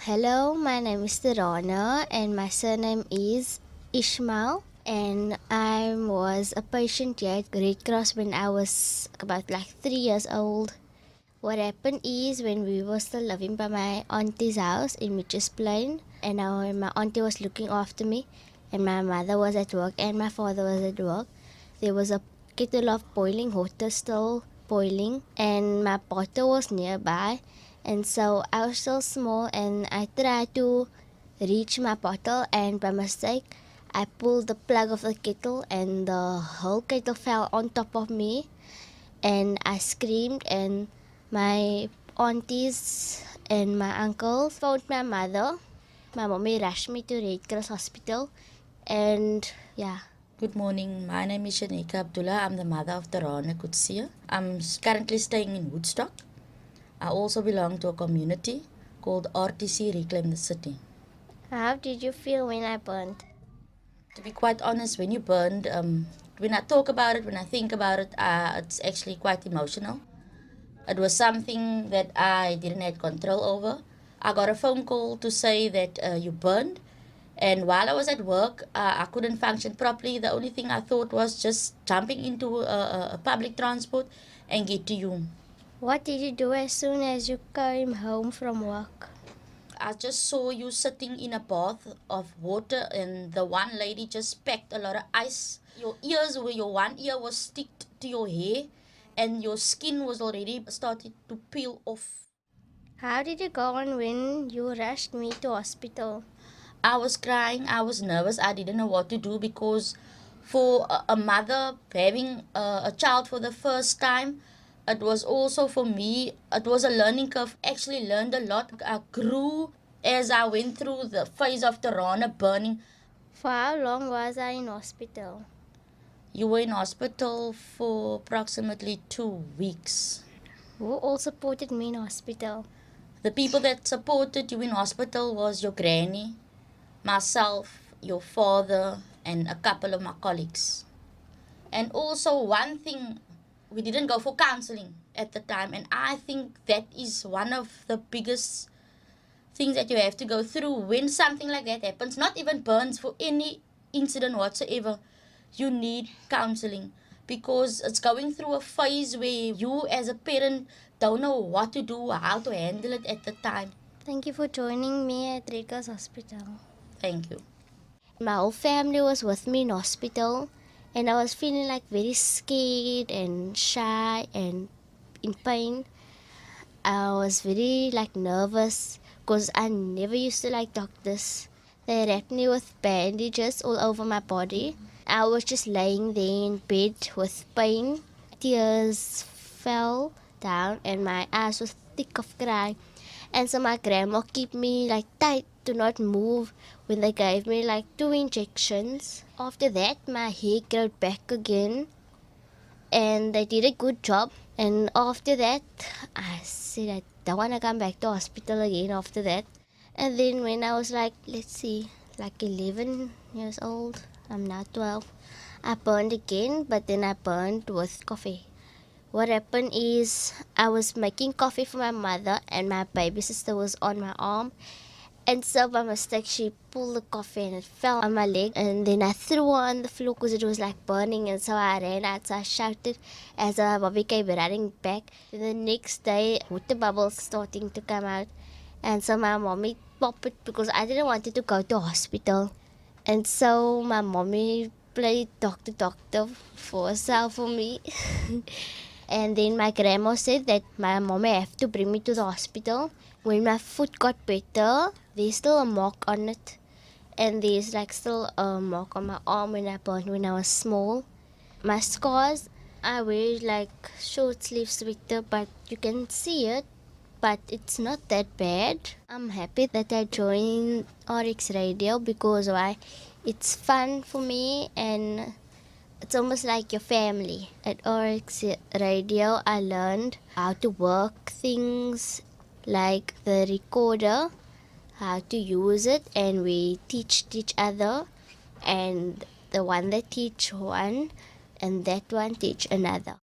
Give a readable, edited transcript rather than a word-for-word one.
Hello, my name is Taraana and my surname is Ishmael. And I was a patient here at Red Cross when I was about 3 years old. What happened is when we were still living by my auntie's house in Mitchell's Plain, and my auntie was looking after me, and my mother was at work and my father was at work. There was a kettle of boiling water still boiling, and my bottle was nearby. And so I was still small, and I tried to reach my bottle, and by mistake, I pulled the plug of the kettle, and the whole kettle fell on top of me. And I screamed, and my aunties and my uncles phoned my mother. My mommy rushed me to Red Cross Hospital, and yeah. Good morning. My name is Shanika Abdullah. I'm the mother of Taraana Kutsia. I'm currently staying in Woodstock. I also belong to a community called RTC Reclaim the City. How did you feel when I burned? To be quite honest, when you burned, when I talk about it, when I think about it, it's actually quite emotional. It was something that I didn't have control over. I got a phone call to say that you burned. And while I was at work, I couldn't function properly. The only thing I thought was just jumping into a public transport and get to you. What did you do as soon as you came home from work? I just saw you sitting in a bath of water, and the one lady just packed a lot of ice. Your one ear was sticked to your hair, and your skin was already started to peel off. How did you go on when you rushed me to hospital? I was crying, I was nervous, I didn't know what to do because for a mother having a child for the first time, it was also for me, it was a learning curve. Actually learned a lot. I grew as I went through the phase of Taraana burning. For how long was I in hospital? You were in hospital for approximately 2 weeks. Who all supported me in hospital? The people that supported you in hospital was your granny, myself, your father, and a couple of my colleagues. And also one thing, we didn't go for counseling at the time, and I think that is one of the biggest things that you have to go through when something like that happens. Not even burns, for any incident whatsoever, you need counseling, because it's going through a phase where you as a parent don't know what to do, how to handle it at the time. Thank you for joining me at Red Cross Hospital. Thank you. My whole family was with me in hospital, and I was feeling very scared and shy and in pain. I was very nervous because I never used to like doctors. They wrapped me with bandages all over my body. I was just laying there in bed with pain. Tears fell down and my eyes were thick of crying. And so my grandma kept me tight to not move when they gave me 2 injections. After that, my hair grew back again, and they did a good job. And after that, I said I don't want to come back to hospital again after that. And then when I was 11 years old, I'm now 12, I burned again, but then I burned with coffee. What happened is I was making coffee for my mother, and my baby sister was on my arm. And so by mistake, she pulled the coffee and it fell on my leg. And then I threw her on the floor because it was burning. And so I ran out. So I shouted as Bobby came running back. And the next day, water bubbles starting to come out. And so my mommy popped it because I didn't want it to go to hospital. And so my mommy played doctor for herself for me. And then my grandma said that my mommy have to bring me to the hospital. When my foot got better, there's still a mark on it. And there's still a mark on my arm when I burned when I was small. My scars, I wear short sleeve sweater, but you can see it. But it's not that bad. I'm happy that I joined RX Radio because why? It's fun for me and it's almost like your family. At RX Radio, I learned how to work things like the recorder, how to use it, and we teach each other. And the one that teach one, and that one teach another.